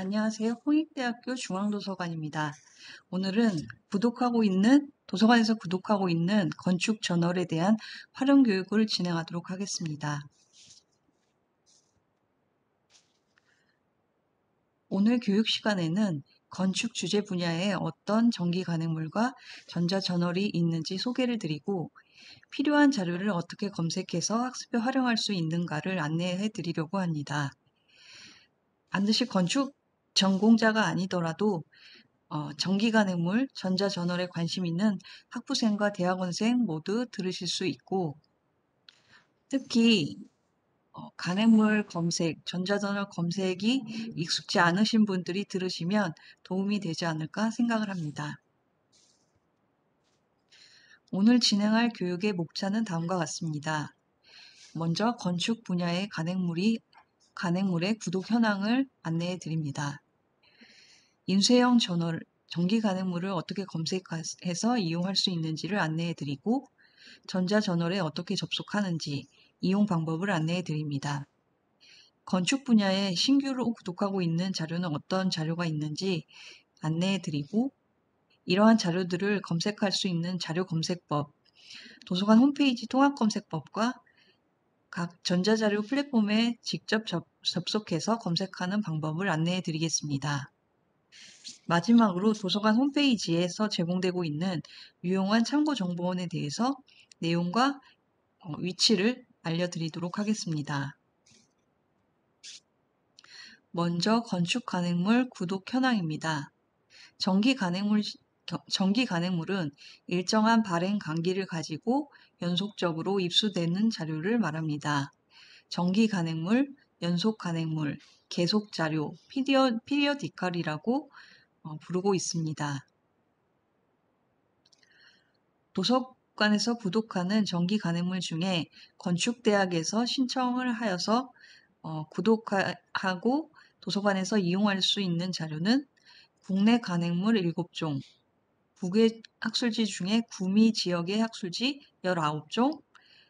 안녕하세요. 홍익대학교 중앙도서관입니다. 오늘은 도서관에서 구독하고 있는 건축 저널에 대한 활용 교육을 진행하도록 하겠습니다. 오늘 교육 시간에는 건축 주제 분야에 어떤 전기 간행물과 전자 저널이 있는지 소개를 드리고 필요한 자료를 어떻게 검색해서 학습에 활용할 수 있는가를 안내해 드리려고 합니다. 반드시 건축 전공자가 아니더라도 전기 간행물, 전자 저널에 관심 있는 학부생과 대학원생 모두 들으실 수 있고, 특히 간행물 검색, 전자 저널 검색이 익숙지 않으신 분들이 들으시면 도움이 되지 않을까 생각을 합니다. 오늘 진행할 교육의 목차는 다음과 같습니다. 먼저 건축 분야의 간행물의 구독 현황을 안내해 드립니다. 인쇄형 저널, 전기 간행물을 어떻게 검색해서 이용할 수 있는지를 안내해 드리고, 전자저널에 어떻게 접속하는지, 이용 방법을 안내해 드립니다. 건축 분야에 신규로 구독하고 있는 자료는 어떤 자료가 있는지 안내해 드리고, 이러한 자료들을 검색할 수 있는 자료 검색법, 도서관 홈페이지 통합검색법과 각 전자자료 플랫폼에 직접 접속해서 검색하는 방법을 안내해 드리겠습니다. 마지막으로 도서관 홈페이지에서 제공되고 있는 유용한 참고 정보원에 대해서 내용과 위치를 알려드리도록 하겠습니다. 먼저 건축 간행물 구독 현황입니다. 전기 간행물은 일정한 발행 간기를 가지고 연속적으로 입수되는 자료를 말합니다. 전기 간행물, 연속 간행물, 계속 자료, 피리어디컬이라고 부르고 있습니다. 도서관에서 구독하는 전기 간행물 중에 건축대학에서 신청을 하여서 구독하고 도서관에서 이용할 수 있는 자료는 국내 간행물 7종, 국외 학술지 중에 구미 지역의 학술지 19종,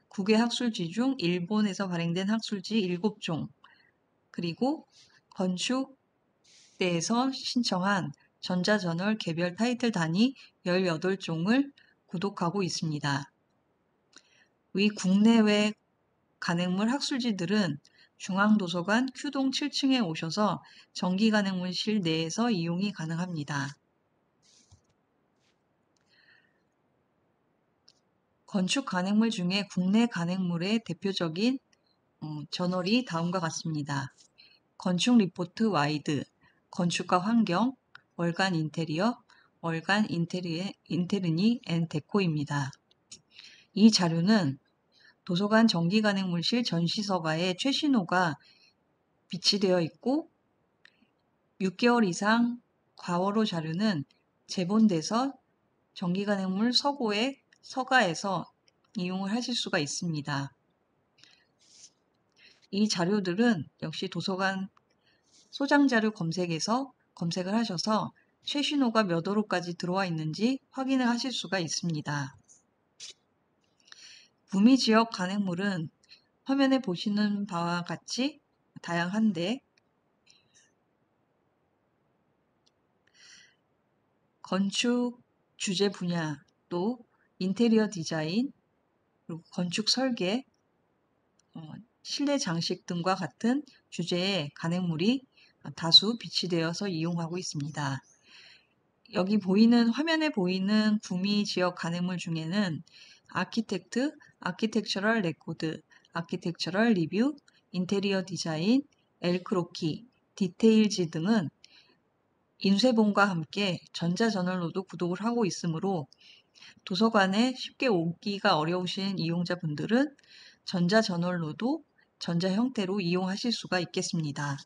국외 학술지 중 일본에서 발행된 학술지 7종, 그리고 건축대에서 신청한 전자저널 개별 타이틀 단위 18종을 구독하고 있습니다. 위 국내외 간행물 학술지들은 중앙도서관 Q동 7층에 오셔서 전기 간행물실 내에서 이용이 가능합니다. 건축 간행물 중에 국내 간행물의 대표적인 저널이 다음과 같습니다. 건축 리포트 와이드, 건축과 환경, 월간 인테리어, 월간 인테르니 앤 데코입니다. 이 자료는 도서관 전기 간행물실 전시서가에 최신호가 비치되어 있고 6개월 이상 과월호 자료는 재본돼서 전기 간행물 서가에서 이용을 하실 수가 있습니다. 이 자료들은 역시 도서관 소장자료 검색에서 검색을 하셔서 최신호가 몇 호로까지 들어와 있는지 확인을 하실 수가 있습니다. 구미 지역 간행물은 화면에 보시는 바와 같이 다양한데 건축 주제 분야 또 인테리어 디자인, 그리고 건축 설계, 실내 장식 등과 같은 주제의 간행물이 다수 비치되어서 이용하고 있습니다. 여기 화면에 보이는 구미 지역 간행물 중에는 아키텍처럴 레코드, 아키텍처럴 리뷰, 인테리어 디자인, 엘크로키, 디테일즈 등은 인쇄본과 함께 전자저널로도 구독을 하고 있으므로 도서관에 쉽게 오기가 어려우신 이용자분들은 전자저널로도 전자 형태로 이용하실 수가 있겠습니다.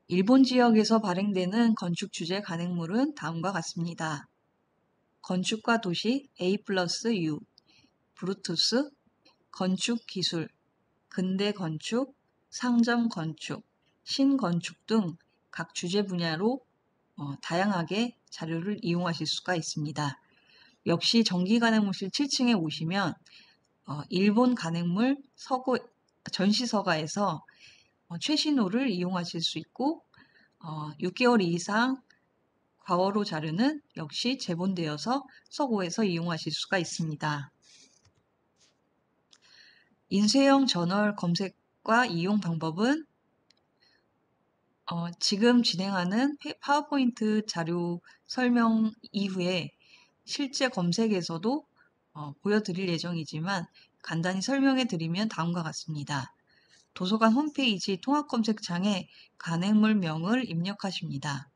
일본 지역에서 발행되는 건축 주제 간행물은 다음과 같습니다. 건축과 도시 A+U, 브루투스, 건축 기술, 근대 건축, 상점 건축, 신건축 등 각 주제 분야로 다양하게 자료를 이용하실 수가 있습니다. 역시 전기 간행물실 7층에 오시면 일본 간행물 전시서가에서 최신호를 이용하실 수 있고 6개월 이상 과거로 자료는 역시 재본되어서 서고에서 이용하실 수가 있습니다. 인쇄형 저널 검색과 이용 방법은 지금 진행하는 파워포인트 자료 설명 이후에 실제 검색에서도 보여드릴 예정이지만 간단히 설명해 드리면 다음과 같습니다. 도서관 홈페이지 통합검색창에 간행물명을 입력하십니다.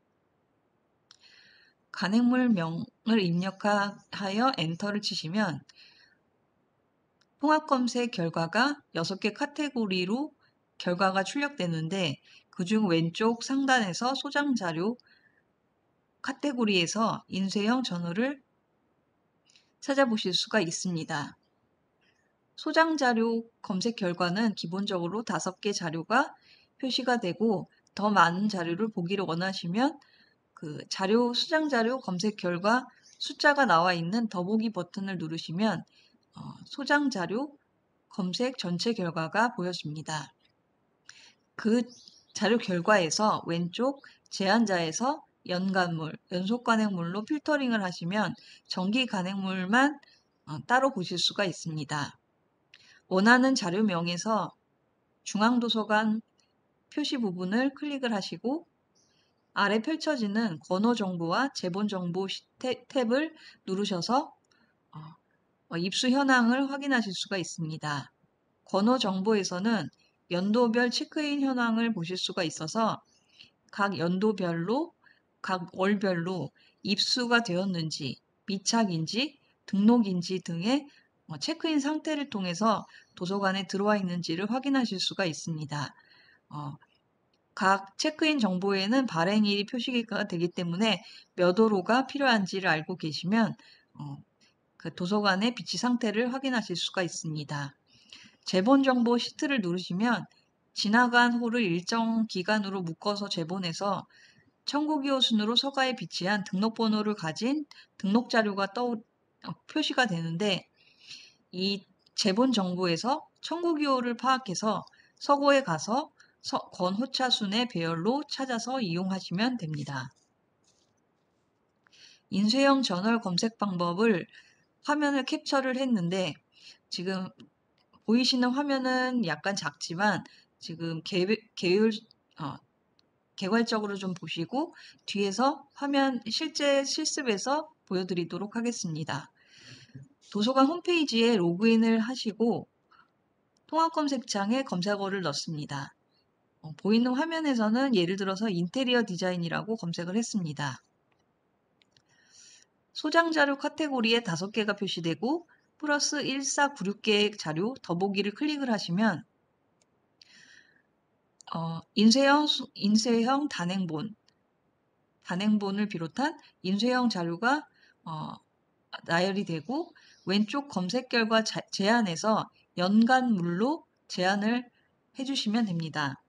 간행물명을 입력하여 엔터를 치시면 통합검색 결과가 6개 카테고리로 결과가 출력되는데 그중 왼쪽 상단에서 소장자료 카테고리에서 인쇄형 저널을 찾아보실 수가 있습니다. 소장자료 검색 결과는 기본적으로 5개 자료가 표시가 되고 더 많은 자료를 보기를 원하시면 그 소장자료 검색 결과 숫자가 나와 있는 더보기 버튼을 누르시면 소장자료 검색 전체 결과가 보여집니다. 그 자료 결과에서 왼쪽 제한자에서 연간물, 연속 간행물로 필터링을 하시면 정기 간행물만 따로 보실 수가 있습니다. 원하는 자료명에서 중앙도서관 표시 부분을 클릭을 하시고 아래 펼쳐지는 권호 정보와 제본 정보 탭을 누르셔서 입수 현황을 확인하실 수가 있습니다. 권호 정보에서는 연도별 체크인 현황을 보실 수가 있어서 각 연도별로, 각 월별로 입수가 되었는지, 미착인지, 등록인지 등의 체크인 상태를 통해서 도서관에 들어와 있는지를 확인하실 수가 있습니다. 각 체크인 정보에는 발행일이 표시가 되기 때문에 몇 호로가 필요한지를 알고 계시면 그 도서관의 비치 상태를 확인하실 수가 있습니다. 제본 정보 시트를 누르시면 지나간 호를 일정 기간으로 묶어서 제본해서 청구기호 순으로 서가에 비치한 등록번호를 가진 등록자료가 표시가 되는데 이 제본 정보에서 청구기호를 파악해서 서고에 가서 권호차 순의 배열로 찾아서 이용하시면 됩니다. 인쇄형 저널 검색 방법을 화면을 캡처를 했는데 지금 보이시는 화면은 약간 작지만 지금 개괄적으로 좀 보시고 뒤에서 화면 실제 실습에서 보여드리도록 하겠습니다. 도서관 홈페이지에 로그인을 하시고 통합검색창에 검색어를 넣습니다. 보이는 화면에서는 예를 들어서 인테리어 디자인이라고 검색을 했습니다. 소장자료 카테고리에 5개가 표시되고 플러스 1496개의 자료 더보기를 클릭을 하시면 인쇄형 단행본을 비롯한 인쇄형 자료가 나열이 되고 왼쪽 검색 결과 제한에서 연간물로 제한을 해주시면 됩니다.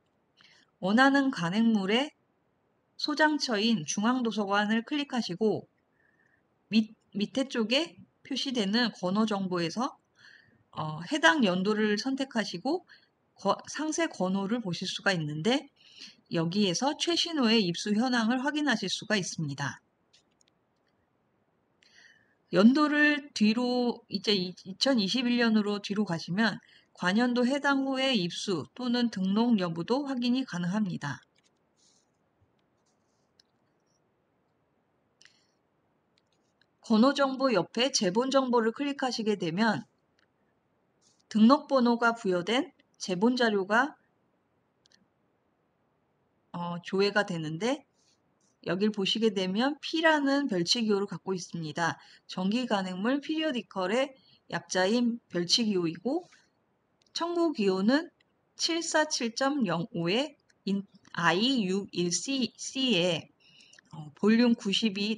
원하는 간행물의 소장처인 중앙도서관을 클릭하시고 밑에 쪽에 표시되는 권호 정보에서 해당 연도를 선택하시고 상세 권호를 보실 수가 있는데 여기에서 최신호의 입수 현황을 확인하실 수가 있습니다. 연도를 뒤로 이제 2021년으로 뒤로 가시면 관연도 해당 후의 입수 또는 등록 여부도 확인이 가능합니다. 권호 정보 옆에 제본 정보를 클릭하시게 되면 등록번호가 부여된 제본 자료가 조회가 되는데 여길 보시게 되면 P라는 별치기호를 갖고 있습니다. 정기 간행물 피리어디컬의 약자인 별치기호이고 청구기호는 747.05의 I61C에 볼륨 92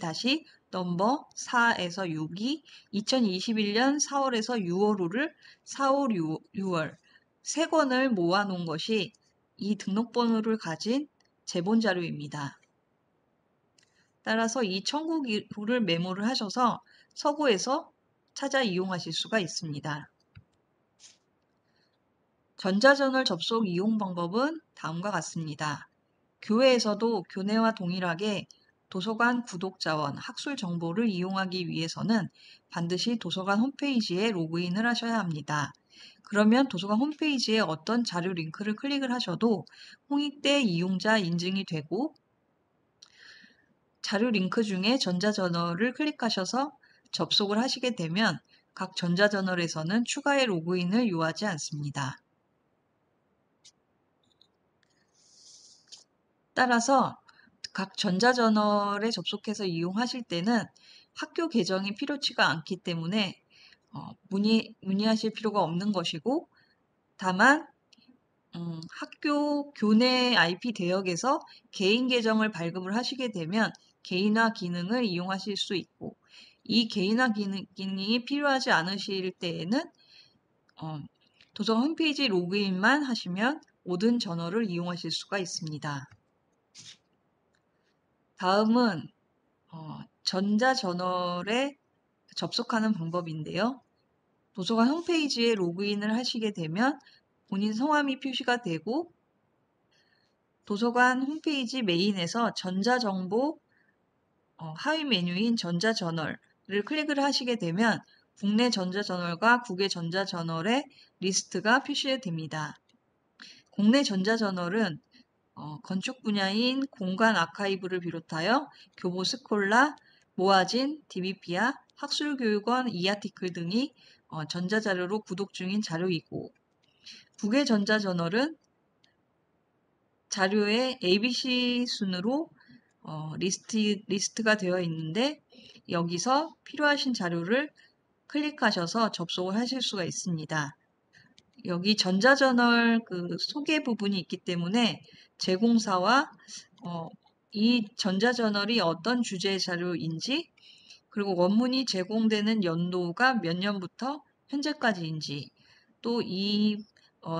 넘버 4에서 6이 2021년 4월에서 6월호를 4, 5, 6월 3권을 모아놓은 것이 이 등록번호를 가진 제본 자료입니다. 따라서 이 청구기호를 메모를 하셔서 서고에서 찾아 이용하실 수가 있습니다. 전자저널 접속 이용 방법은 다음과 같습니다. 교회에서도 교내와 동일하게 도서관 구독자원, 학술 정보를 이용하기 위해서는 반드시 도서관 홈페이지에 로그인을 하셔야 합니다. 그러면 도서관 홈페이지에 어떤 자료 링크를 클릭을 하셔도 홍익대 이용자 인증이 되고 자료 링크 중에 전자저널을 클릭하셔서 접속을 하시게 되면 각 전자저널에서는 추가의 로그인을 요하지 않습니다. 따라서 각 전자저널에 접속해서 이용하실 때는 학교 계정이 필요치가 않기 때문에 문의하실 필요가 없는 것이고, 다만 학교 교내 IP 대역에서 개인 계정을 발급을 하시게 되면 개인화 기능을 이용하실 수 있고, 이 개인화 기능이 필요하지 않으실 때에는 도서관 홈페이지 로그인만 하시면 모든 저널을 이용하실 수가 있습니다. 다음은 전자저널에 접속하는 방법인데요. 도서관 홈페이지에 로그인을 하시게 되면 본인 성함이 표시가 되고, 도서관 홈페이지 메인에서 전자정보 하위 메뉴인 전자저널을 클릭을 하시게 되면 국내 전자저널과 국외 전자저널의 리스트가 표시됩니다. 국내 전자저널은 건축 분야인 공간 아카이브를 비롯하여 교보 스콜라, 모아진, 디비피아, 학술교육원 이아티클 등이 전자자료로 구독 중인 자료이고, 국외 전자저널은 자료의 ABC 순으로 리스트가 되어 있는데, 여기서 필요하신 자료를 클릭하셔서 접속을 하실 수가 있습니다. 여기 전자저널 그 소개 부분이 있기 때문에 제공사와 이 전자저널이 어떤 주제 자료인지, 그리고 원문이 제공되는 연도가 몇 년부터 현재까지인지, 또 이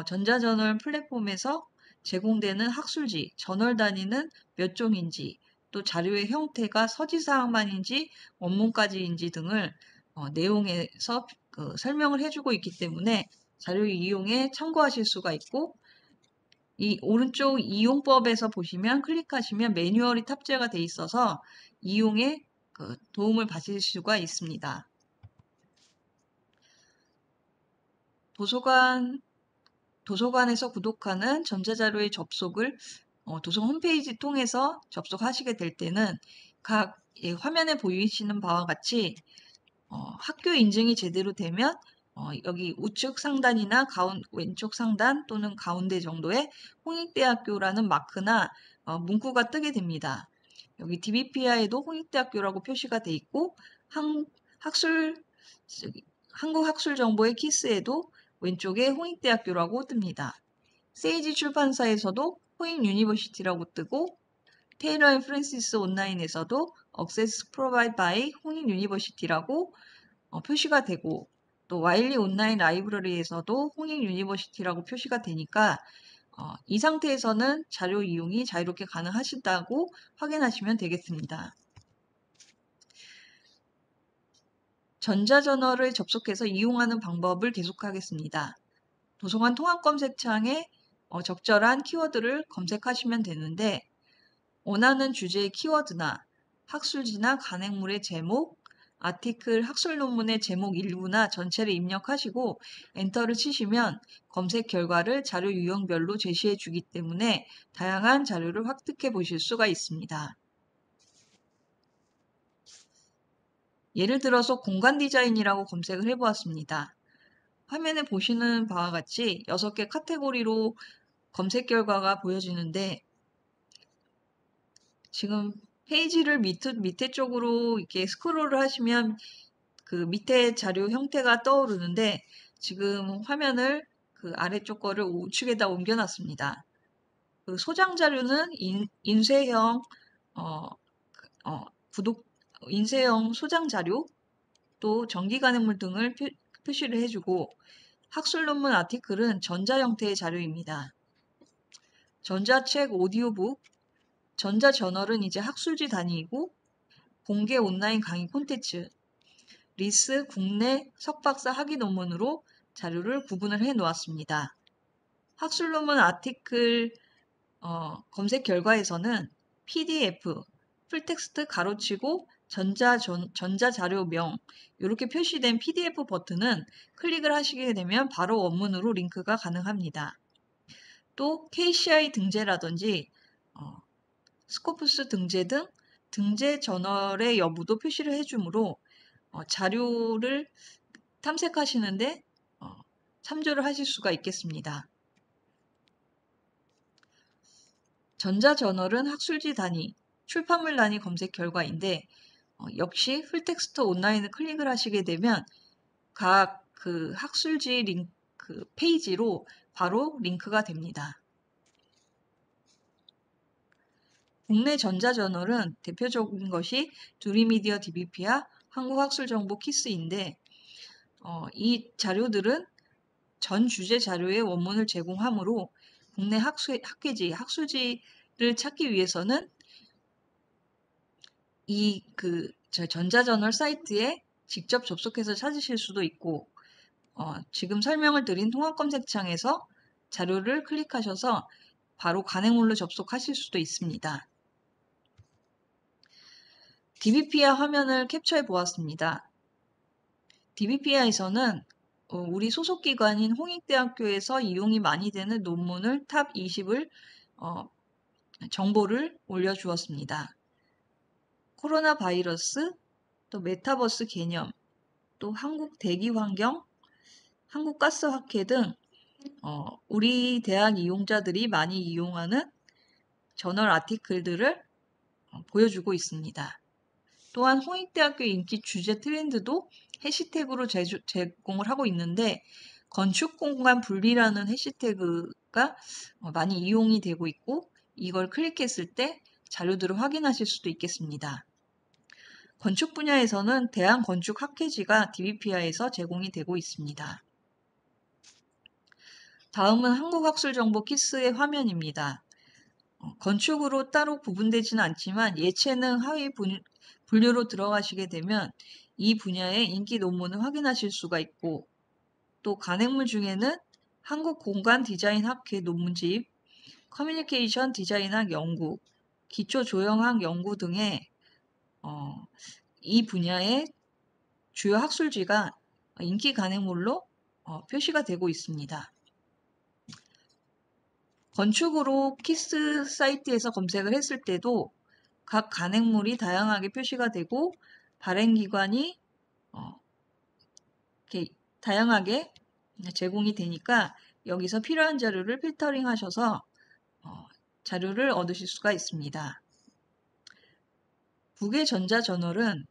전자저널 플랫폼에서 제공되는 학술지, 저널 단위는 몇 종인지, 또 자료의 형태가 서지사항만인지 원문까지인지 등을 내용에서 설명을 해주고 있기 때문에 자료 이용에 참고하실 수가 있고, 이 오른쪽 이용법에서 보시면 클릭하시면 매뉴얼이 탑재가 돼 있어서 이용에 도움을 받으실 수가 있습니다. 도서관에서 구독하는 전자자료의 접속을 도서관 홈페이지 통해서 접속하시게 될 때는 각 화면에 보이시는 바와 같이 학교 인증이 제대로 되면 여기 우측 상단이나 왼쪽 상단 또는 가운데 정도에 홍익대학교라는 마크나 문구가 뜨게 됩니다. 여기 DBPI에도 홍익대학교라고 표시가 돼 있고, 한국학술정보의 키스에도 왼쪽에 홍익대학교라고 뜹니다. 세이지 출판사에서도 홍익유니버시티라고 뜨고, 테일러 앤 프랜시스 온라인에서도 Access Provided by 홍익유니버시티라고 표시가 되고, 또 와일리 온라인 라이브러리에서도 홍익유니버시티라고 표시가 되니까 이 상태에서는 자료 이용이 자유롭게 가능하시다고 확인하시면 되겠습니다. 전자저널을 접속해서 이용하는 방법을 계속하겠습니다. 도서관 통합 검색창에 적절한 키워드를 검색하시면 되는데, 원하는 주제의 키워드나 학술지나 간행물의 제목, 아티클 학술 논문의 제목 일부나 전체를 입력하시고 엔터를 치시면 검색 결과를 자료 유형별로 제시해 주기 때문에 다양한 자료를 획득해 보실 수가 있습니다. 예를 들어서 공간 디자인이라고 검색을 해보았습니다. 화면에 보시는 바와 같이 6개 카테고리로 검색 결과가 보여지는데, 지금 페이지를 밑에 쪽으로 이렇게 스크롤을 하시면 그 밑에 자료 형태가 떠오르는데, 지금 화면을 그 아래쪽 거를 우측에다 옮겨놨습니다. 그 소장 자료는 인쇄형 인쇄형 소장 자료, 또 전기 간행물 등을 표시를 해주고, 학술 논문 아티클은 전자 형태의 자료입니다. 전자책 오디오북, 전자저널은 이제 학술지 단위이고, 공개 온라인 강의 콘텐츠, 리스 국내 석박사 학위 논문으로 자료를 구분을 해 놓았습니다. 학술 논문 아티클 검색 결과에서는 PDF, 풀텍스트 가로치고 전자자료명 이렇게 표시된 PDF 버튼은 클릭을 하시게 되면 바로 원문으로 링크가 가능합니다. 또 KCI 등재라든지 스코프스 등재 등 등재 저널의 여부도 표시를 해주므로 자료를 탐색하시는데 참조를 하실 수가 있겠습니다. 전자저널은 학술지 단위, 출판물 단위 검색 결과인데 역시 풀텍스트 온라인을 클릭을 하시게 되면 각 그 학술지 링크 페이지로 바로 링크가 됩니다. 국내 전자저널은 대표적인 것이 두리미디어 DBP와 한국학술정보 키스인데 이 자료들은 전 주제 자료의 원문을 제공하므로 국내 학회지, 학술지를 찾기 위해서는 이 전자저널 사이트에 직접 접속해서 찾으실 수도 있고 지금 설명을 드린 통합검색창에서 자료를 클릭하셔서 바로 간행물로 접속하실 수도 있습니다. DBPR 화면을 캡처해 보았습니다. DBPR에서는 우리 소속기관인 홍익대학교에서 이용이 많이 되는 논문을 탑 20을 정보를 올려주었습니다. 코로나 바이러스, 또 메타버스 개념, 또 한국 대기 환경, 한국 가스 학회 등 우리 대학 이용자들이 많이 이용하는 저널 아티클들을 보여주고 있습니다. 또한 홍익대학교 인기 주제 트렌드도 해시태그로 제공을 하고 있는데 건축공간 분리라는 해시태그가 많이 이용이 되고 있고 이걸 클릭했을 때 자료들을 확인하실 수도 있겠습니다. 건축 분야에서는 대한건축학회지가 DBPR에서 제공이 되고 있습니다. 다음은 한국학술정보 키스의 화면입니다. 건축으로 따로 구분되지는 않지만 예체능 하위 분류로 들어가시게 되면 이 분야의 인기 논문을 확인하실 수가 있고 또 간행물 중에는 한국공간디자인학회 논문집, 커뮤니케이션 디자인학 연구, 기초조형학 연구 등의 이 분야의 주요 학술지가 인기 간행물로 표시가 되고 있습니다. 건축으로 키스 사이트에서 검색을 했을 때도 각 간행물이 다양하게 표시가 되고 발행기관이 이렇게 다양하게 제공이 되니까 여기서 필요한 자료를 필터링 하셔서 자료를 얻으실 수가 있습니다. 국외전자저널은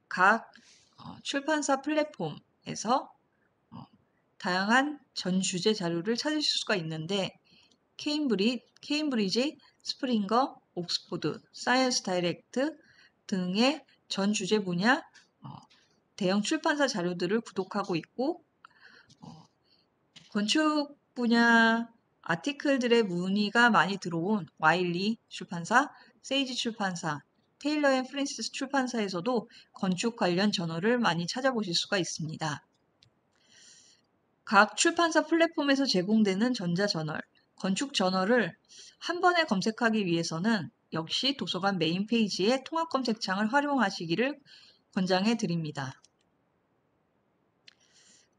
각 출판사 플랫폼에서 다양한 전 주제 자료를 찾으실 수가 있는데 케임브리지, 스프링거, 옥스포드, 사이언스 다이렉트 등의 전 주제 분야 대형 출판사 자료들을 구독하고 있고 건축 분야 아티클들의 문의가 많이 들어온 와일리 출판사, 세이지 출판사, 테일러 앤 프랜시스 출판사에서도 건축 관련 저널을 많이 찾아보실 수가 있습니다. 각 출판사 플랫폼에서 제공되는 전자저널, 건축 저널을 한 번에 검색하기 위해서는 역시 도서관 메인 페이지의 통합 검색창을 활용하시기를 권장해 드립니다.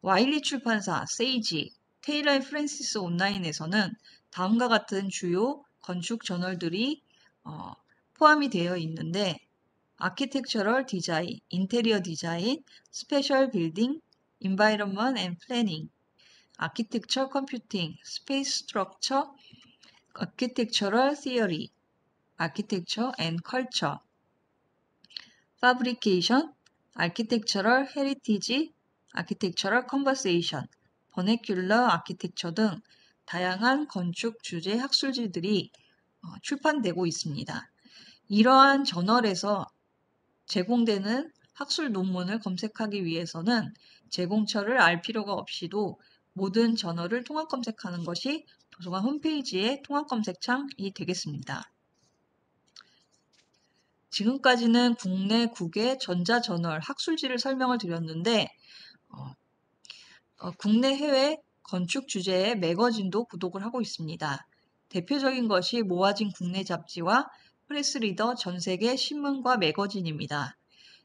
와일리 출판사, 세이지, 테일러 앤 프랜시스 온라인에서는 다음과 같은 주요 건축 저널들이 포함이 되어 있는데 아키텍처럴 디자인, 인테리어 디자인, 스페셜 빌딩, 인바이런먼트 앤 플래닝, 아키텍처 컴퓨팅, 스페이스 스트럭처, 아키텍처럴 시어리, 아키텍처 앤 컬처, 파브리케이션, 아키텍처럴 헤리티지, 아키텍처럴 컨버세이션, 버네큘러 아키텍처 등 다양한 건축 주제 학술지들이 출판되고 있습니다. 이러한 저널에서 제공되는 학술 논문을 검색하기 위해서는 제공처를 알 필요가 없이도 모든 저널을 통합 검색하는 것이 도서관 홈페이지의 통합 검색창이 되겠습니다. 지금까지는 국내 국외 전자저널 학술지를 설명을 드렸는데 국내 해외 건축 주제의 매거진도 구독을 하고 있습니다. 대표적인 것이 모아진 국내 잡지와 프레스리더 전 세계 신문과 매거진입니다.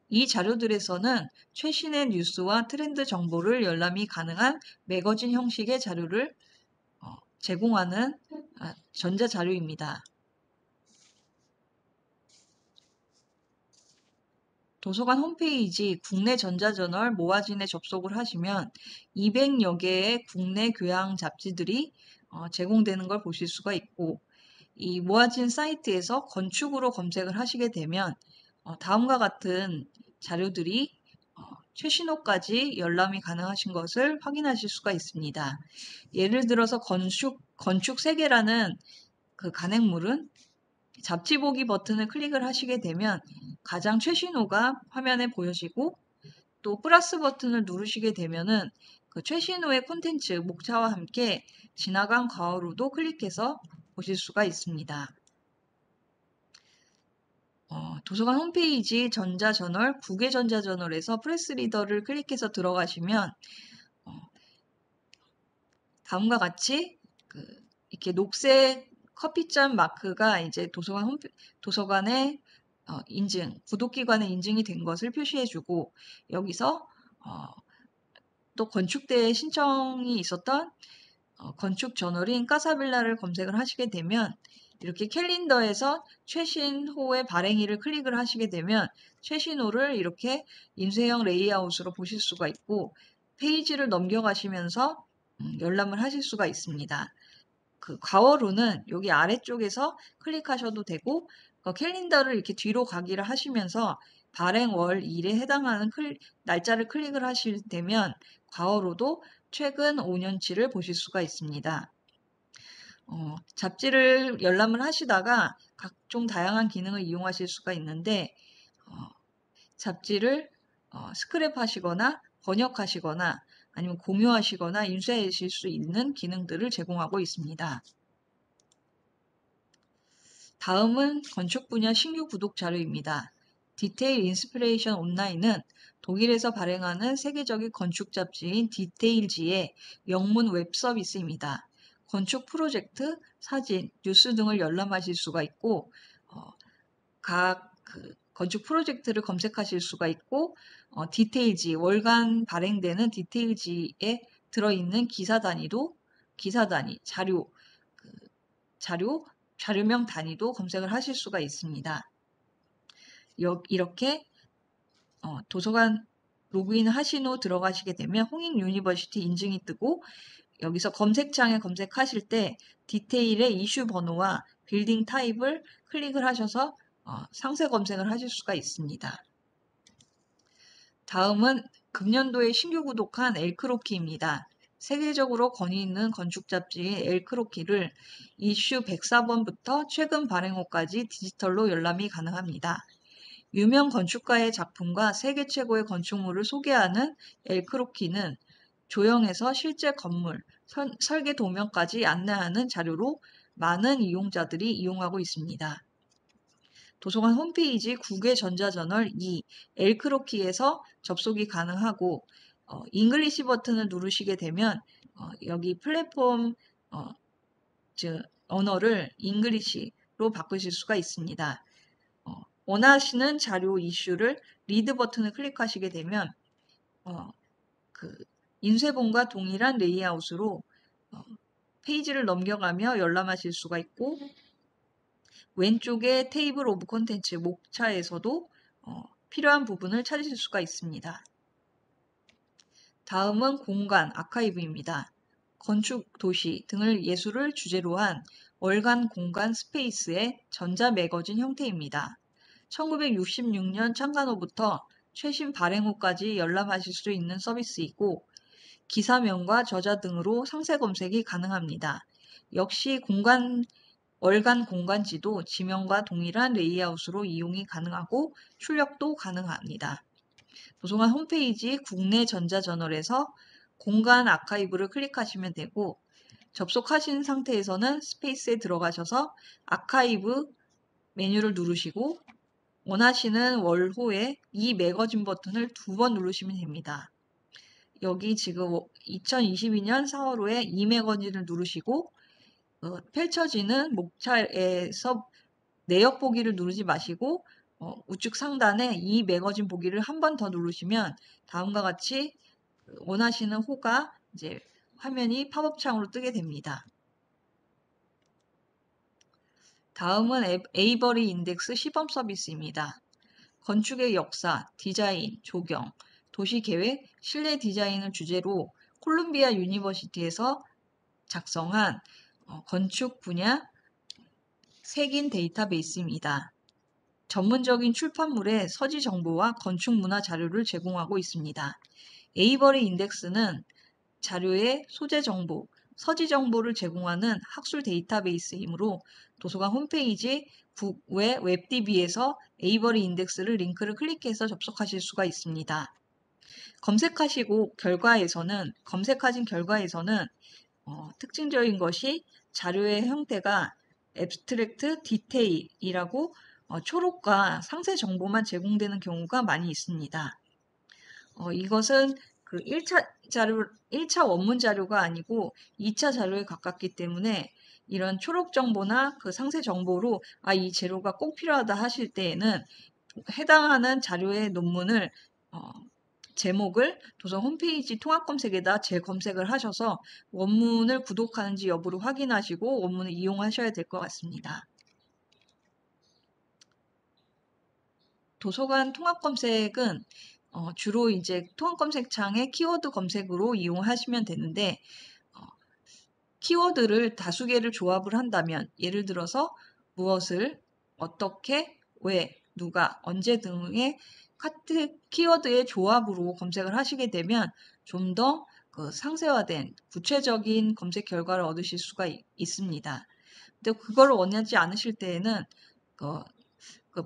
이 자료들에서는 최신의 뉴스와 트렌드 정보를 열람이 가능한 매거진 형식의 자료를 제공하는 전자자료입니다. 도서관 홈페이지 국내 전자저널 모아진에 접속을 하시면 200여 개의 국내 교양 잡지들이 제공되는 걸 보실 수가 있고, 이 모아진 사이트에서 건축으로 검색을 하시게 되면 다음과 같은 자료들이 최신호까지 열람이 가능하신 것을 확인하실 수가 있습니다. 예를 들어서 건축 세계라는 그 간행물은 잡지 보기 버튼을 클릭을 하시게 되면 가장 최신호가 화면에 보여지고, 또 플러스 버튼을 누르시게 되면은 그 최신호의 콘텐츠 목차와 함께 지나간 과오로도 클릭해서 보실 수가 있습니다. 도서관 홈페이지 전자저널, 국외 전자저널에서 프레스리더를 클릭해서 들어가시면 다음과 같이 이렇게 녹색 커피잔 마크가 이제 도서관의 인증, 구독기관의 인증이 된 것을 표시해주고, 여기서 또 건축대에 신청이 있었던 건축 저널인 까사빌라를 검색을 하시게 되면 이렇게 캘린더에서 최신호의 발행일을 클릭을 하시게 되면 최신호를 이렇게 인쇄형 레이아웃으로 보실 수가 있고, 페이지를 넘겨가시면서 열람을 하실 수가 있습니다. 그 과거로는 여기 아래쪽에서 클릭하셔도 되고, 캘린더를 이렇게 뒤로 가기를 하시면서 발행 월 일에 해당하는 날짜를 클릭을 하실 때면 과거로도 최근 5년치를 보실 수가 있습니다. 잡지를 열람을 하시다가 각종 다양한 기능을 이용하실 수가 있는데, 잡지를 스크랩하시거나 번역하시거나 아니면 공유하시거나 인쇄하실 수 있는 기능들을 제공하고 있습니다. 다음은 건축 분야 신규 구독 자료입니다. 디테일 인스피레이션 온라인은 독일에서 발행하는 세계적인 건축 잡지인 디테일지의 영문 웹 서비스입니다. 건축 프로젝트, 사진, 뉴스 등을 열람하실 수가 있고, 각 건축 프로젝트를 검색하실 수가 있고, 디테일지, 월간 발행되는 디테일지에 들어있는 기사 단위, 자료명 단위도 검색을 하실 수가 있습니다. 이렇게 도서관 로그인 하신 후 들어가시게 되면 홍익 유니버시티 인증이 뜨고, 여기서 검색창에 검색하실 때 디테일의 이슈 번호와 빌딩 타입을 클릭을 하셔서 상세 검색을 하실 수가 있습니다. 다음은 금년도에 신규 구독한 엘크로키입니다. 세계적으로 권위 있는 건축 잡지인 엘크로키를 이슈 104번부터 최근 발행호까지 디지털로 열람이 가능합니다. 유명 건축가의 작품과 세계 최고의 건축물을 소개하는 엘크로키는 조형에서 실제 건물, 설계 도면까지 안내하는 자료로 많은 이용자들이 이용하고 있습니다. 도서관 홈페이지 국외 전자저널 2 엘크로키에서 접속이 가능하고, 잉글리시 버튼을 누르시게 되면 여기 플랫폼 즉 언어를 잉글리시로 바꾸실 수가 있습니다. 원하시는 자료 이슈를 리드 버튼을 클릭하시게 되면 인쇄본과 동일한 레이아웃으로 페이지를 넘겨가며 열람하실 수가 있고, 왼쪽에 테이블 오브 콘텐츠 목차에서도 필요한 부분을 찾으실 수가 있습니다. 다음은 공간 아카이브입니다. 건축, 도시 등을 예술을 주제로 한 월간 공간 스페이스의 전자 매거진 형태입니다. 1966년 창간호부터 최신 발행호까지 열람하실 수 있는 서비스이고, 기사명과 저자 등으로 상세 검색이 가능합니다. 역시 월간 공간지도 지명과 동일한 레이아웃으로 이용이 가능하고 출력도 가능합니다. 도서관 홈페이지 국내 전자저널에서 공간 아카이브를 클릭하시면 되고, 접속하신 상태에서는 스페이스에 들어가셔서 아카이브 메뉴를 누르시고 원하시는 월호에 이 매거진 버튼을 2번 누르시면 됩니다. 여기 지금 2022년 4월호에 이 매거진을 누르시고 펼쳐지는 목차에서 내역 보기를 누르지 마시고 우측 상단에 이 매거진 보기를 한 번 더 누르시면 다음과 같이 원하시는 호가 이제 화면이 팝업 창으로 뜨게 됩니다. 다음은 에이버리 인덱스 시범 서비스입니다. 건축의 역사, 디자인, 조경, 도시계획, 실내 디자인을 주제로 콜ум비아 유니버시티에서 작성한 건축 분야 색인 데이터베이스입니다. 전문적인 출판물의 서지 정보와 건축 문화 자료를 제공하고 있습니다. 에이버리 인덱스는 자료의 소재 정보, 서지 정보를 제공하는 학술 데이터베이스이므로 도서관 홈페이지 국외 웹DB에서 에이버리 인덱스를 링크를 클릭해서 접속하실 수가 있습니다. 검색하신 결과에서는 특징적인 것이 자료의 형태가 앱스트랙트 디테일이라고 초록과 상세 정보만 제공되는 경우가 많이 있습니다. 이것은 그 1차 원문 자료가 아니고 2차 자료에 가깝기 때문에 이런 초록 정보나 그 상세 정보로 이 재료가 꼭 필요하다 하실 때에는 해당하는 자료의 논문을 제목을 도서관 홈페이지 통합 검색에다 재검색을 하셔서 원문을 구독하는지 여부를 확인하시고 원문을 이용하셔야 될 것 같습니다. 도서관 통합 검색은 주로 이제 통합 검색창에 키워드 검색으로 이용하시면 되는데 키워드를 다수 개를 조합을 한다면 예를 들어서 무엇을, 어떻게, 왜, 누가, 언제 등의 키워드의 조합으로 검색을 하시게 되면 좀 더 상세화된 구체적인 검색 결과를 얻으실 수가 있습니다. 근데 그걸 원하지 않으실 때에는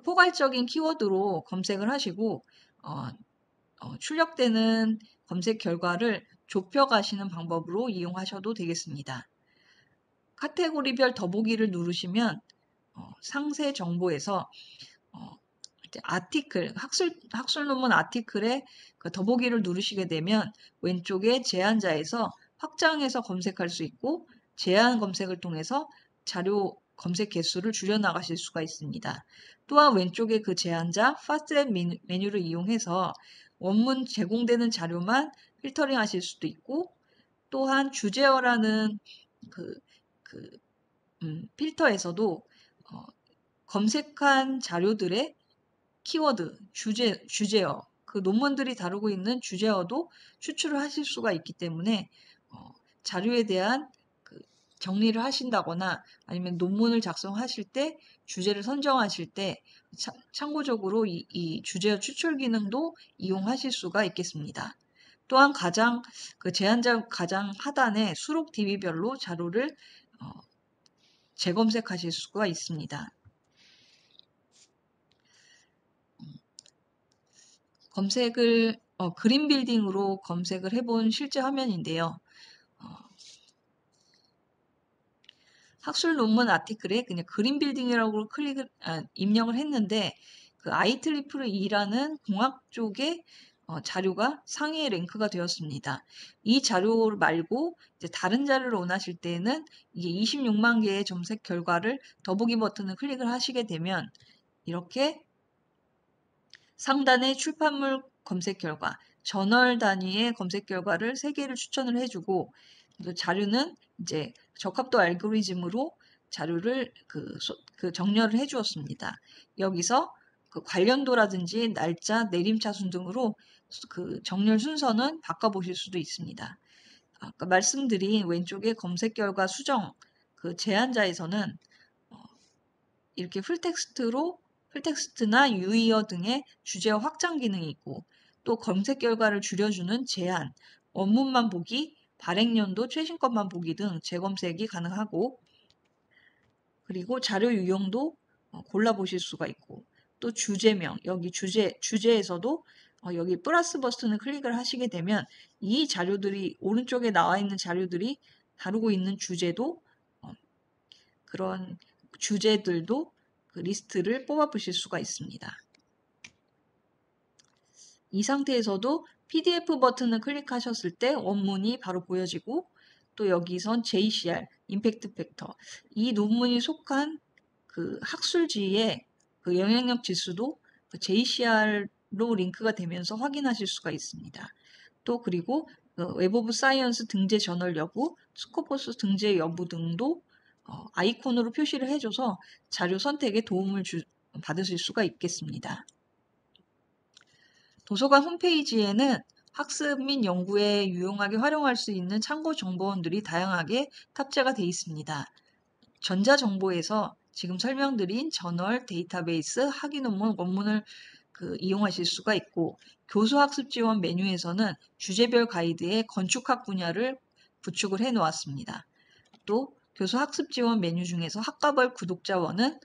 포괄적인 키워드로 검색을 하시고 출력되는 검색 결과를 좁혀가시는 방법으로 이용하셔도 되겠습니다. 카테고리별 더보기를 누르시면 상세 정보에서 아티클, 학술 논문 아티클에 더보기를 누르시게 되면 왼쪽에 제한자에서 확장해서 검색할 수 있고 제한 검색을 통해서 자료 검색 개수를 줄여나가실 수가 있습니다. 또한 왼쪽에 그 제한자 파스트트랙 메뉴를 이용해서 원문 제공되는 자료만 필터링 하실 수도 있고 또한 주제어라는 필터에서도 검색한 자료들의 키워드, 주제어, 그 논문들이 다루고 있는 주제어도 추출을 하실 수가 있기 때문에 자료에 대한 정리를 하신다거나 아니면 논문을 작성하실 때 주제를 선정하실 때 참고적으로 이 주제어 추출 기능도 이용하실 수가 있겠습니다. 또한 제한자 가장 하단에 수록 DB별로 자료를 재검색하실 수가 있습니다. 검색을 그린 빌딩으로 검색을 해본 실제 화면인데요. 학술 논문 아티클에 그냥 그린 빌딩이라고 입력을 했는데 그 IEEE라는 공학 쪽의 자료가 상위에 랭크가 되었습니다. 이 자료 말고 이제 다른 자료를 원하실 때는 이게 26만 개의 검색 결과를 더보기 버튼을 클릭을 하시게 되면 이렇게 상단에 출판물 검색 결과, 저널 단위의 검색 결과를 3개를 추천을 해주고 자료는 이제 적합도 알고리즘으로 자료를 정렬을 해주었습니다. 여기서 그 관련도라든지 날짜, 내림차순 등으로 그 정렬 순서는 바꿔보실 수도 있습니다. 아까 말씀드린 왼쪽에 검색 결과 수정 그 제한자에서는 이렇게 풀텍스트나 유의어 등의 주제어 확장 기능이 있고 또 검색 결과를 줄여주는 제한, 원문만 보기, 발행연도 최신 것만 보기 등 재검색이 가능하고 그리고 자료 유형도 골라보실 수가 있고 또 주제명, 여기 주제에서도 여기 플러스 버튼을 클릭을 하시게 되면 이 자료들이 오른쪽에 나와 있는 자료들이 다루고 있는 주제도 그런 주제들도 그 리스트를 뽑아 보실 수가 있습니다. 이 상태에서도 PDF 버튼을 클릭하셨을 때 원문이 바로 보여지고 또 여기선 JCR, 임팩트 팩터, 이 논문이 속한 그 학술지의 그 영향력 지수도 그 JCR로 링크가 되면서 확인하실 수가 있습니다. 또 그리고 웹 오브 사이언스 등재 저널 여부, 스코퍼스 등재 여부 등도 아이콘으로 표시를 해줘서 자료 선택에 도움을 받으실 수가 있겠습니다. 도서관 홈페이지에는 학습 및 연구에 유용하게 활용할 수 있는 참고 정보원들이 다양하게 탑재가 되어 있습니다. 전자정보에서 지금 설명드린 저널, 데이터베이스, 학위 논문, 원문을 이용하실 수가 있고, 교수학습 지원 메뉴에서는 주제별 가이드에 건축학 분야를 구축을 해 놓았습니다. 또 교수학습 지원 메뉴 중에서 학과별 구독자원은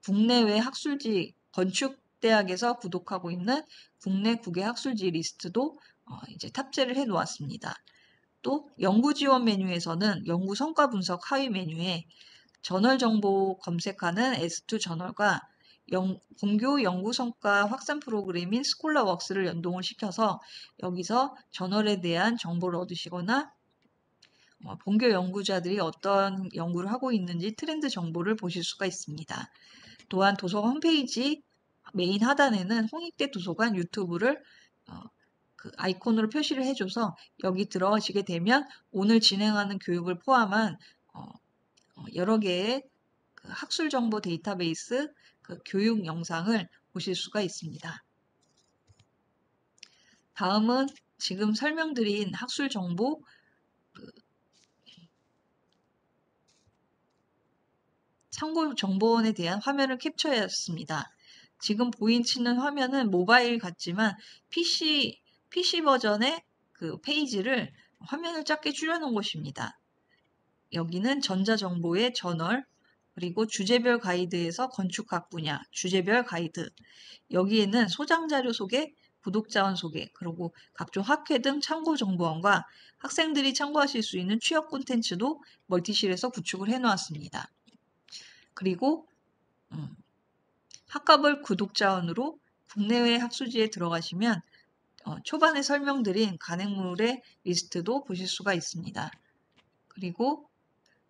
국내외 학술지 건축대학에서 구독하고 있는 국내 국외 학술지 리스트도 이제 탑재를 해 놓았습니다. 또 연구 지원 메뉴에서는 연구 성과 분석 하위 메뉴에 저널 정보 검색하는 S2 저널과 본교 연구 성과 확산 프로그램인 스콜라웍스를 연동을 시켜서 여기서 저널에 대한 정보를 얻으시거나 본교 연구자들이 어떤 연구를 하고 있는지 트렌드 정보를 보실 수가 있습니다. 또한 도서관 홈페이지 메인 하단에는 홍익대 도서관 유튜브를 그 아이콘으로 표시를 해줘서 여기 들어가시게 되면 오늘 진행하는 교육을 포함한 여러 개의 그 학술 정보 데이터베이스 그 교육 영상을 보실 수가 있습니다. 다음은 지금 설명드린 학술 정보 참고 정보원에 대한 화면을 캡처했습니다. 지금 보이시는 화면은 모바일 같지만 PC 버전의 그 페이지를 화면을 작게 줄여놓은 것입니다. 여기는 전자정보의 저널, 그리고 주제별 가이드에서 건축학 분야, 주제별 가이드. 여기에는 소장자료 소개, 구독자원 소개, 그리고 각종 학회 등 참고정보원과 학생들이 참고하실 수 있는 취업 콘텐츠도 멀티실에서 구축을 해놓았습니다. 그리고 학과별 구독자원으로 국내외 학술지에 들어가시면 초반에 설명드린 간행물의 리스트도 보실 수가 있습니다. 그리고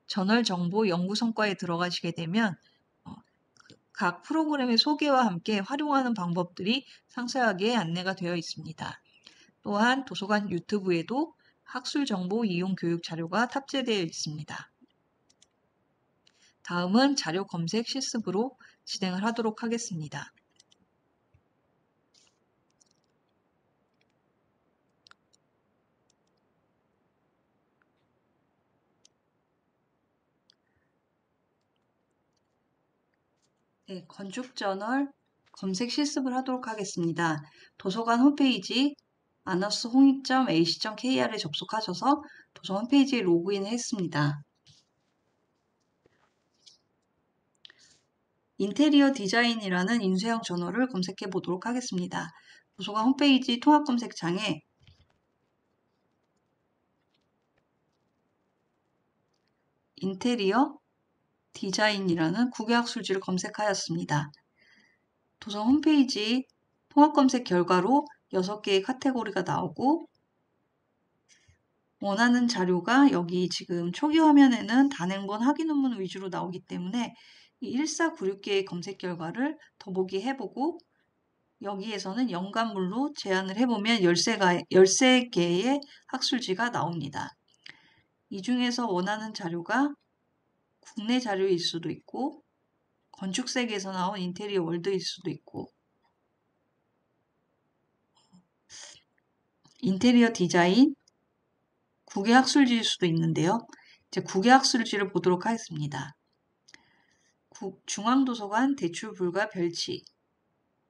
저널 정보 연구 성과에 들어가시게 되면 각 프로그램의 소개와 함께 활용하는 방법들이 상세하게 안내가 되어 있습니다. 또한 도서관 유튜브에도 학술 정보 이용 교육 자료가 탑재되어 있습니다. 다음은 자료 검색 실습으로 진행을 하도록 하겠습니다. 네, 건축저널 검색 실습을 하도록 하겠습니다. 도서관 홈페이지 anashongik.ac.kr에 접속하셔서 도서관 홈페이지에 로그인을 했습니다. 인테리어 디자인이라는 인쇄형 저널을 검색해 보도록 하겠습니다. 도서관 홈페이지 통합검색창에 인테리어 디자인이라는 국외학술지를 검색하였습니다. 도서관 홈페이지 통합검색 결과로 6개의 카테고리가 나오고 원하는 자료가 여기 지금 초기 화면에는 단행본 학위 논문 위주로 나오기 때문에 이 1496개의 검색 결과를 더보기 해보고 여기에서는 연관물로 제한을 해보면 13개의 학술지가 나옵니다. 이 중에서 원하는 자료가 국내 자료일 수도 있고 건축세계에서 나온 인테리어 월드일 수도 있고 인테리어 디자인, 국외학술지일 수도 있는데요. 이제 국외학술지를 보도록 하겠습니다. 중앙도서관 대출 불가 별치.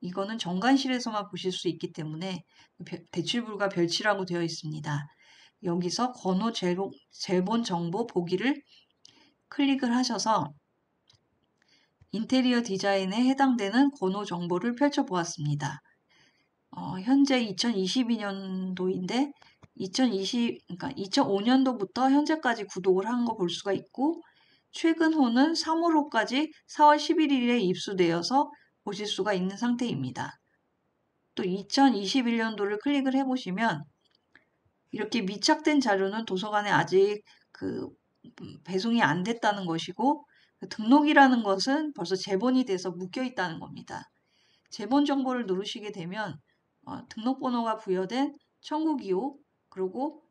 이거는 정관실에서만 보실 수 있기 때문에 대출 불가 별치라고 되어 있습니다. 여기서 권호 제본 정보 보기를 클릭을 하셔서 인테리어 디자인에 해당되는 권호 정보를 펼쳐보았습니다. 현재 2022년도인데 그러니까 2005년도부터 현재까지 구독을 한 거 볼 수가 있고 최근 호는 3월호까지 4월 11일에 입수되어서 보실 수가 있는 상태입니다. 또 2021년도를 클릭을 해보시면 이렇게 미착된 자료는 도서관에 아직 배송이 안 됐다는 것이고, 등록이라는 것은 벌써 제본이 돼서 묶여 있다는 겁니다. 제본 정보를 누르시게 되면 등록번호가 부여된 청구기호, 그리고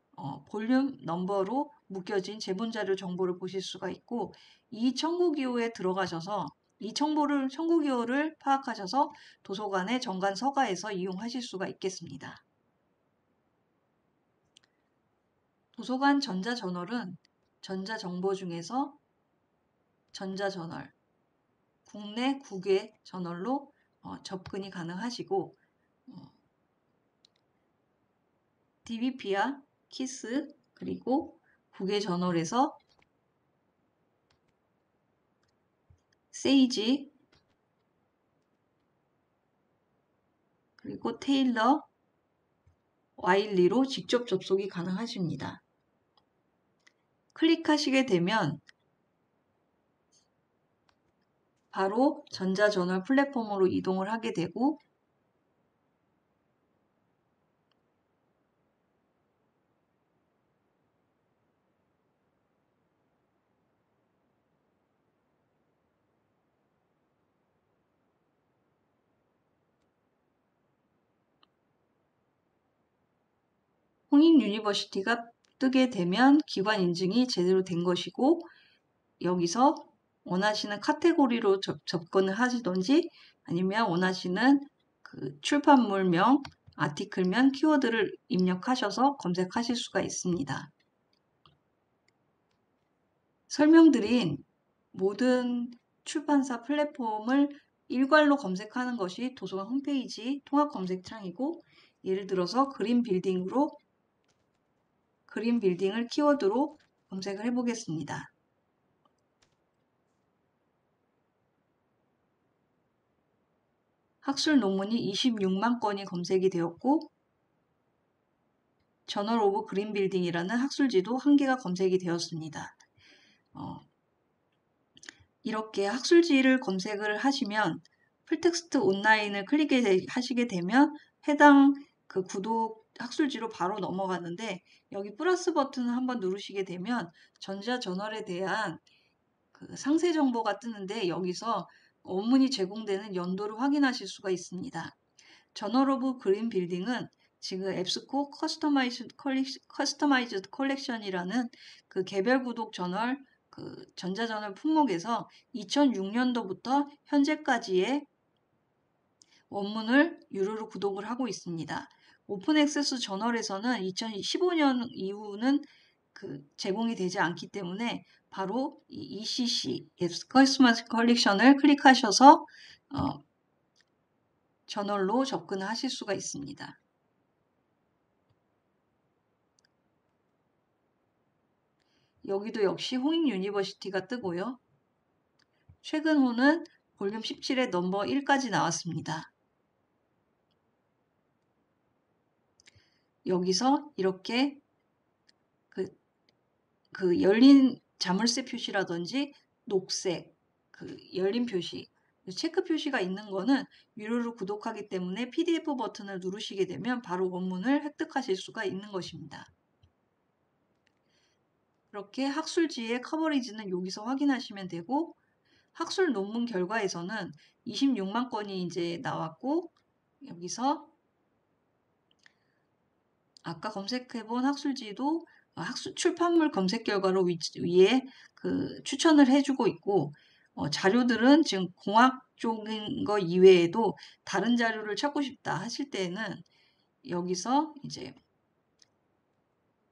볼륨 넘버로 묶여진 제본 자료 정보를 보실 수가 있고, 이 청구기호에 들어가셔서 이 청구기호를 파악하셔서 도서관의 정관 서가에서 이용하실 수가 있겠습니다. 도서관 전자저널은 전자정보 중에서 전자저널, 국내 국외 저널로 접근이 가능하시고, DBP와 키스, 그리고 국외 저널에서 세이지, 그리고 테일러, 와일리로 직접 접속이 가능하십니다. 클릭하시게 되면 바로 전자저널 플랫폼으로 이동을 하게 되고, 홍익 유니버시티가 뜨게 되면 기관 인증이 제대로 된 것이고, 여기서 원하시는 카테고리로 접근을 하시던지, 아니면 원하시는 출판물명, 아티클명, 키워드를 입력하셔서 검색하실 수가 있습니다. 설명드린 모든 출판사 플랫폼을 일괄로 검색하는 것이 도서관 홈페이지 통합 검색창이고, 예를 들어서 그린 빌딩을 키워드로 검색을 해보겠습니다. 학술 논문이 26만 건이 검색이 되었고, 저널 오브 그린 빌딩이라는 학술지도 1개가 검색이 되었습니다. 이렇게 학술지를 검색을 하시면 풀텍스트 온라인을 클릭하시게 되면 해당 구독 학술지로 바로 넘어가는데, 여기 플러스 버튼을 한번 누르시게 되면 전자저널에 대한 상세 정보가 뜨는데, 여기서 원문이 제공되는 연도를 확인하실 수가 있습니다. 저널 오브 그린 빌딩은 지금 앱스코 커스터마이즈드 컬렉션이라는 개별 구독 저널 전자저널 품목에서 2006년도부터 현재까지의 원문을 유료로 구독을 하고 있습니다. 오픈 액세스 저널에서는 2015년 이후는 제공이 되지 않기 때문에 바로 이 ECC 커스터마이즈드 컬렉션을 클릭하셔서 저널로 접근하실 수가 있습니다. 여기도 역시 홍익 유니버시티가 뜨고요. 최근 호는 볼륨 17의 넘버 1까지 나왔습니다. 여기서 이렇게 열린 자물쇠 표시라든지 녹색 열린 표시, 체크 표시가 있는 거는 유료로 구독하기 때문에 PDF 버튼을 누르시게 되면 바로 원문을 획득하실 수가 있는 것입니다. 그렇게 학술지의 커버리지는 여기서 확인하시면 되고, 학술 논문 결과에서는 26만 건이 이제 나왔고, 여기서 아까 검색해본 학술지도 출판물 검색 결과로 위에 추천을 해주고 있고, 자료들은 지금 공학 쪽인 거 이외에도 다른 자료를 찾고 싶다 하실 때는 여기서 이제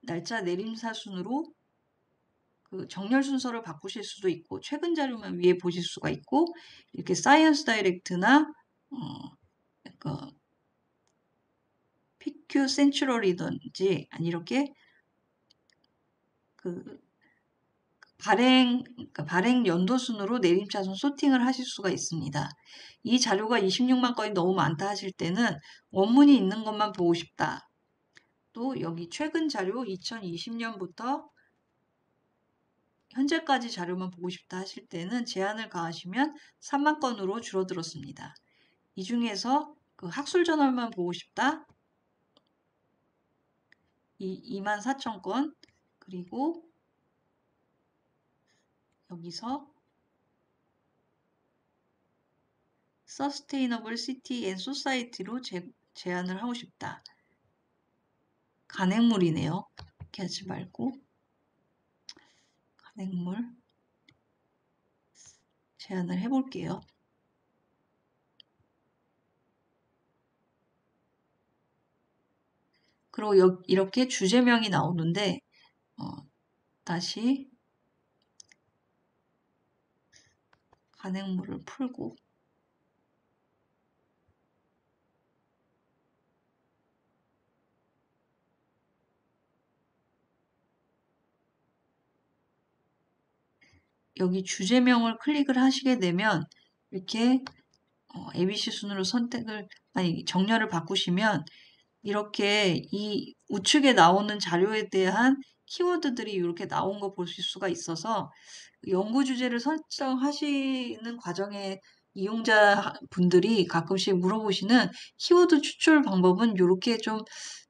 날짜 내림사 순으로 정렬 순서를 바꾸실 수도 있고, 최근 자료만 위에 보실 수가 있고, 이렇게 사이언스 다이렉트나 PQ 센츄럴이든지, 아니 이렇게 발행 연도 순으로 내림차순 소팅을 하실 수가 있습니다. 이 자료가 26만 건이 너무 많다 하실 때는 원문이 있는 것만 보고 싶다. 또 여기 최근 자료 2020년부터 현재까지 자료만 보고 싶다 하실 때는 제한을 가하시면 3만 건으로 줄어들었습니다. 이 중에서 학술 저널만 보고 싶다. 24,000건, 그리고 여기서 Sustainable City and Society로 제안을 하고 싶다. 간행물이네요. 이렇게 하지 말고 간행물 제안을 해볼게요. 그리고 이렇게 주제명이 나오는데 다시 간행물을 풀고 여기 주제명을 클릭을 하시게 되면 이렇게 ABC 순으로 정렬을 바꾸시면 이렇게 이 우측에 나오는 자료에 대한 키워드들이 이렇게 나온 거 보실 수가 있어서 연구 주제를 설정하시는 과정에 이용자분들이 가끔씩 물어보시는 키워드 추출 방법은 이렇게 좀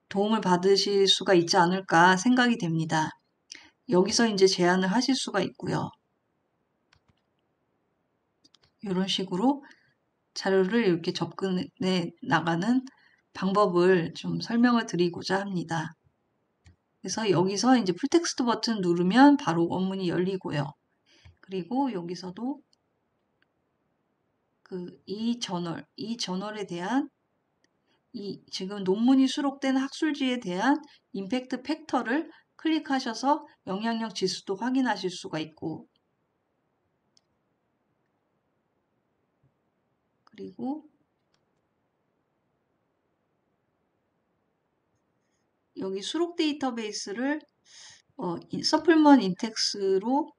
도움을 받으실 수가 있지 않을까 생각이 됩니다. 여기서 이제 제안을 하실 수가 있고요. 이런 식으로 자료를 이렇게 접근해 나가는 방법을 좀 설명을 드리고자 합니다. 그래서 여기서 이제 풀텍스트 버튼 누르면 바로 원문이 열리고요. 그리고 여기서도 이 저널에 대한 지금 논문이 수록된 학술지에 대한 임팩트 팩터를 클릭하셔서 영향력 지수도 확인하실 수가 있고, 그리고 여기 수록 데이터베이스를 서플먼 인텍스로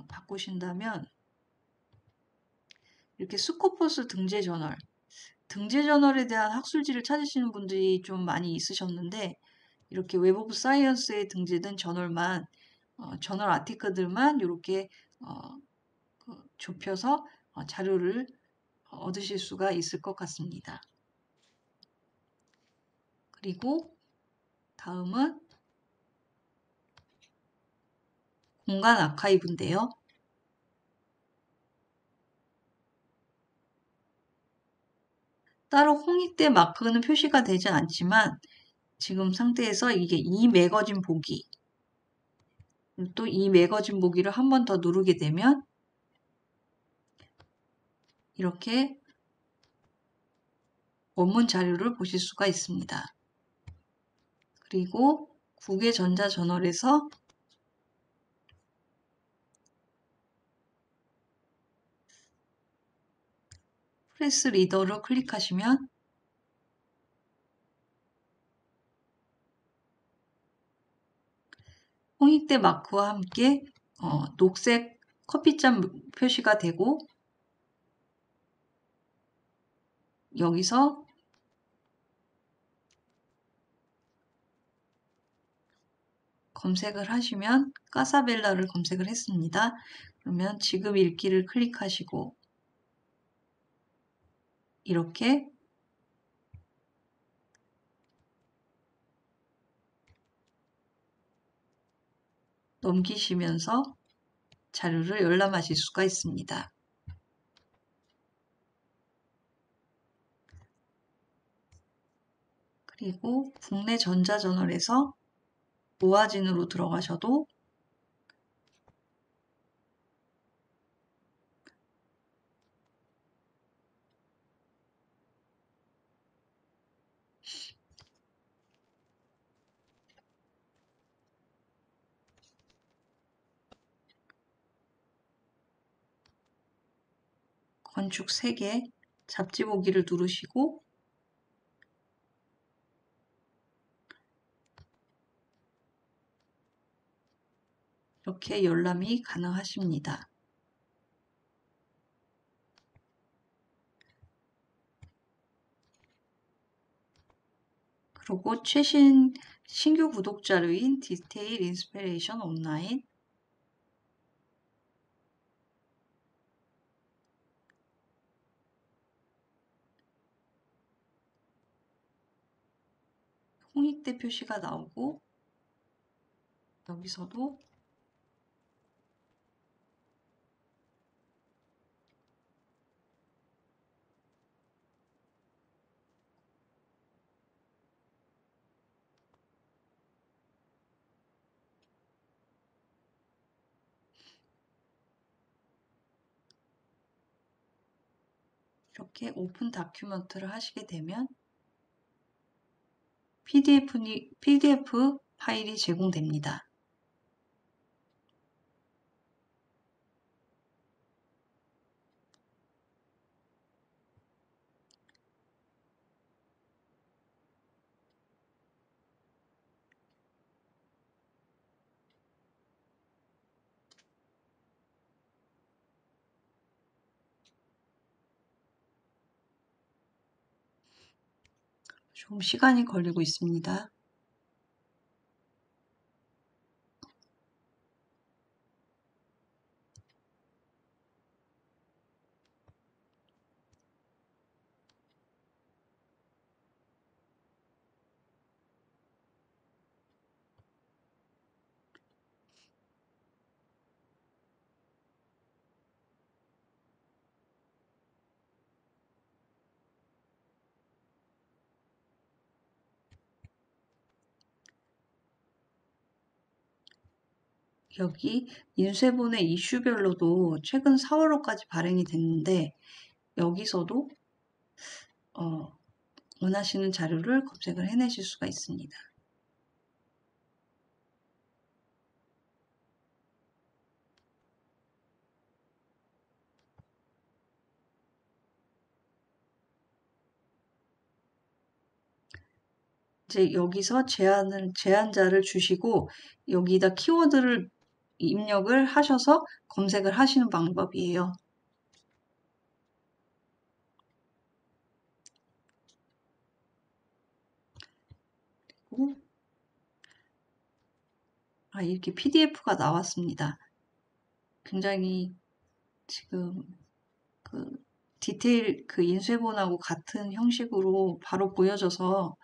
바꾸신다면 이렇게 스코퍼스 등재 저널에 대한 학술지를 찾으시는 분들이 좀 많이 있으셨는데 이렇게 웹 오브 사이언스에 등재된 저널 아티클들만 이렇게 좁혀서 자료를 얻으실 수가 있을 것 같습니다. 그리고 다음은 공간 아카이브인데요. 따로 홍익대 마크는 표시가 되지 않지만 지금 상태에서 이게 이 매거진 보기, 또 이 매거진 보기를 한 번 더 누르게 되면 이렇게 원문 자료를 보실 수가 있습니다. 그리고 국외 전자저널에서 프레스 리더를 클릭하시면 홍익대 마크와 함께 녹색 커피잔 표시가 되고 여기서 검색을 하시면 까사벨라를 검색을 했습니다. 그러면 지금 읽기를 클릭하시고 이렇게 넘기시면서 자료를 열람하실 수가 있습니다. 그리고 국내 전자저널에서 모아진으로 들어가셔도 건축 3개 잡지 보기를 누르시고 이렇게 열람이 가능하십니다. 그리고 최신 신규 구독 자료인 디테일 인스피레이션 온라인 홍익대 표시가 나오고 여기서도 이렇게 오픈 다큐먼트를 하시게 되면 PDF 파일이 제공됩니다. 좀 시간이 걸리고 있습니다. 여기 인쇄본의 이슈별로도 최근 4월호까지 발행이 됐는데 여기서도 원하시는 자료를 검색을 해내실 수가 있습니다. 이제 여기서 제한자를 주시고 여기다 키워드를 입력을 하셔서 검색을 하시는 방법이에요. 그리고 이렇게 PDF가 나왔습니다. 굉장히 지금 그 디테일 그 인쇄본하고 같은 형식으로 바로 보여져서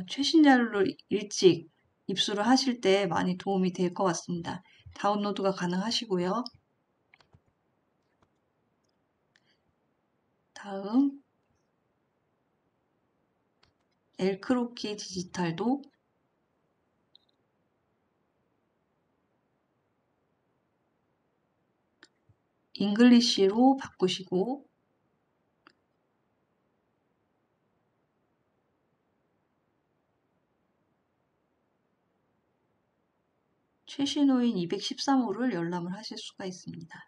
최신 자료를 일찍 입수를 하실 때 많이 도움이 될 것 같습니다. 다운로드가 가능하시고요. 다음 엘크로키 디지털도 잉글리시로 바꾸시고 최신호인 213호를 열람을 하실 수가 있습니다.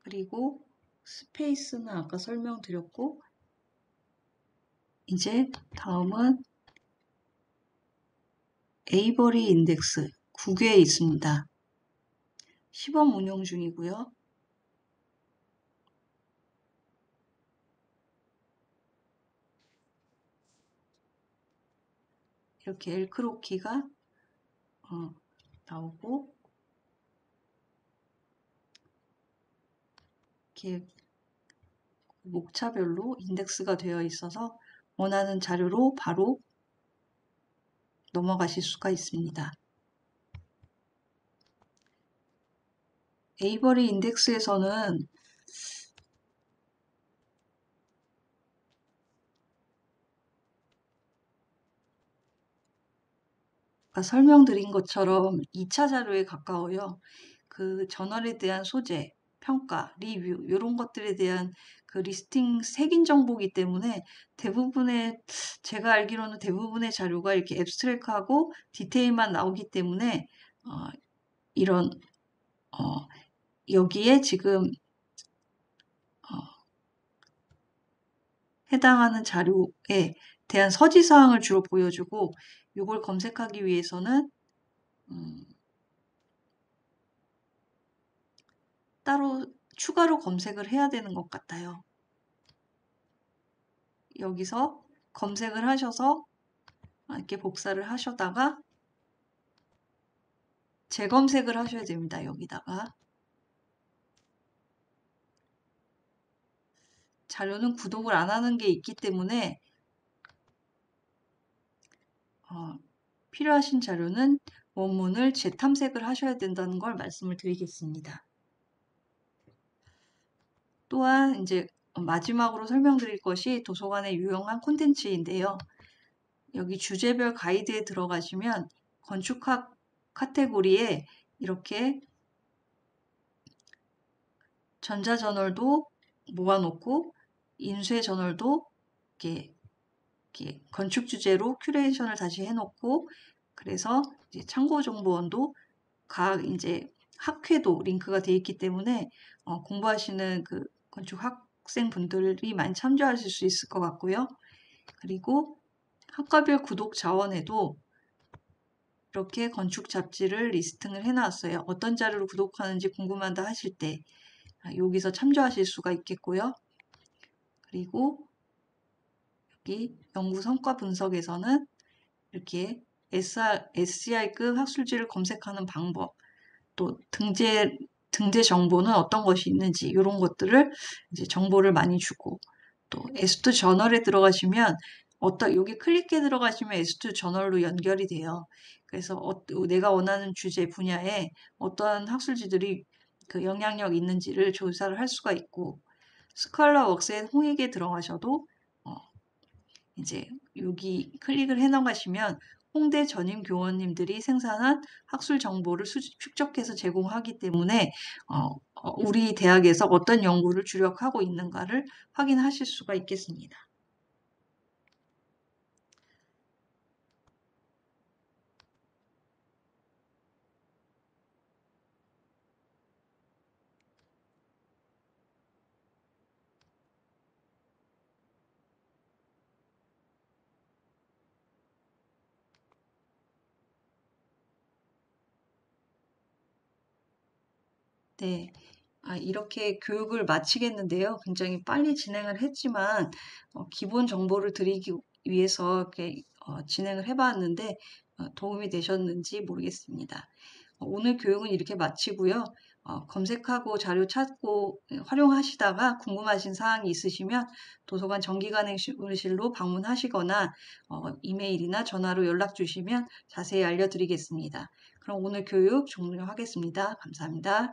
그리고 스페이스는 아까 설명드렸고 이제 다음은 에이버리 인덱스 9개에 있습니다. 시범 운영 중이고요. 이렇게 엘크로키가 나오고 이렇게 목차별로 인덱스가 되어 있어서 원하는 자료로 바로 넘어가실 수가 있습니다. 에이버리 인덱스에서는 아까 설명드린 것처럼 2차 자료에 가까워요. 그 저널에 대한 소재, 평가, 리뷰 이런 것들에 대한 그 리스팅 색인 정보이기 때문에 대부분의 제가 알기로는 대부분의 자료가 이렇게 앱스트랙하고 디테일만 나오기 때문에 이런 여기에 지금 해당하는 자료에 대한 서지사항을 주로 보여주고 이걸 검색하기 위해서는 따로 추가로 검색을 해야 되는 것 같아요. 여기서 검색을 하셔서 이렇게 복사를 하셔다가 재검색을 하셔야 됩니다. 여기다가 자료는 구독을 안 하는 게 있기 때문에 필요하신 자료는 원문을 재탐색을 하셔야 된다는 걸 말씀을 드리겠습니다. 또한 이제 마지막으로 설명드릴 것이 도서관의 유용한 콘텐츠인데요. 여기 주제별 가이드에 들어가시면 건축학 카테고리에 이렇게 전자저널도 모아놓고 인쇄저널도 이렇게 건축 주제로 큐레이션을 다시 해놓고 그래서 이제 참고정보원도 각 이제 학회도 링크가 되어 있기 때문에 공부하시는 그 건축 학생분들이 많이 참조하실 수 있을 것 같고요. 그리고 학과별 구독 자원에도 이렇게 건축 잡지를 리스팅을 해놨어요. 어떤 자료를 구독하는지 궁금하다 하실 때 여기서 참조하실 수가 있겠고요. 그리고 여기 연구 성과 분석에서는 이렇게 SCI급 학술지를 검색하는 방법, 또 등재 정보는 어떤 것이 있는지 이런 것들을 이제 정보를 많이 주고 또 S2 저널에 들어가시면 여기 클릭해 들어가시면 S2 저널로 연결이 돼요. 그래서 내가 원하는 주제 분야에 어떠한 학술지들이 그 영향력 있는지를 조사를 할 수가 있고 스칼라 웍스의 홍익에 들어가셔도 이제 여기 클릭을 해 나가시면 홍대 전임 교원님들이 생산한 학술 정보를 축적해서 제공하기 때문에 우리 대학에서 어떤 연구를 주력하고 있는가를 확인하실 수가 있겠습니다. 네. 이렇게 교육을 마치겠는데요. 굉장히 빨리 진행을 했지만 기본 정보를 드리기 위해서 이렇게 진행을 해봤는데 도움이 되셨는지 모르겠습니다. 오늘 교육은 이렇게 마치고요. 검색하고 자료 찾고 활용하시다가 궁금하신 사항이 있으시면 도서관 정기관행실로 방문하시거나 이메일이나 전화로 연락 주시면 자세히 알려드리겠습니다. 그럼 오늘 교육 종료하겠습니다. 감사합니다.